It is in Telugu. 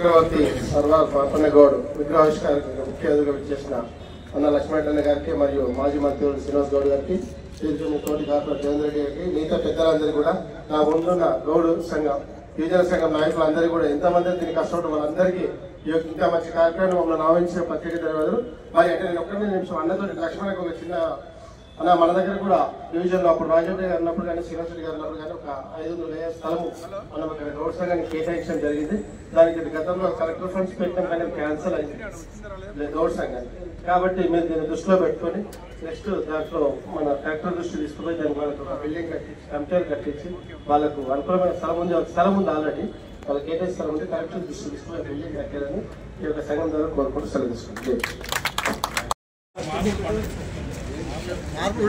చక్రవర్తి సర్వార్ పాపన్నగౌడ్ విగ్రహావిష్కారానికి ముఖ్య అతిథిగా విచ్చేసిన అన్న లక్ష్మణ గారికి మరియు మాజీ మంత్రులు శ్రీనివాస్ గౌడ్ గారికి, తోటి కార్పొరేటర్ జయేంద్ర రెడ్డి గారికి, మిగతా పెద్దలందరూ కూడా, నా ముందున్న గౌడ్ సంఘం యువజన సంఘం నాయకులందరూ కూడా, ఎంతమంది దీనికి కష్టపడి వాళ్ళందరికీ ఇంకా మంచి కార్యక్రమం మమ్మల్ని ఆహ్వానించిన ప్రత్యేక ధన్యవాదాలు. మరి అంటే నేను ఒక్కనే నిమిషం అన్నతోటి లక్ష్మణకు ఒక చిన్న అన్న, మన దగ్గర కూడా డివిజన్లో అప్పుడు రాజేంద్ర గారు అన్నప్పుడు కానీ శ్రీనివాస్ రెడ్డి గారు అన్నప్పుడు కానీ ఒక 500 స్థలము మనం ఇక్కడ గౌడ్ సంఘానికి కేటాయించడం జరిగింది. దానికి గతంలో కలెక్టర్ ఫండ్స్ పెట్టడం కానీ క్యాన్సల్ అయింది గౌడ్ సంఘానికి. కాబట్టి మీరు దీన్ని దృష్టిలో పెట్టుకొని నెక్స్ట్ దాంట్లో మన కలెక్టర్ దృష్టి తీసుకుపోయి దానికి వాళ్ళకి ఒక బిల్డింగ్ కట్టించి కమిటీలు కట్టించి వాళ్ళకు అనుకూలమైన స్థలం ఉంది ఆల్రెడీ, వాళ్ళకి కేటాయించిన స్థలం ఉంది, కలెక్టర్ దృష్టి తీసుకుని బిల్డింగ్ కట్టాలని ఈ యొక్క సంఘం ద్వారా కోరుకుంటూ సెలవు తీసుకుంటుంది. మార్పు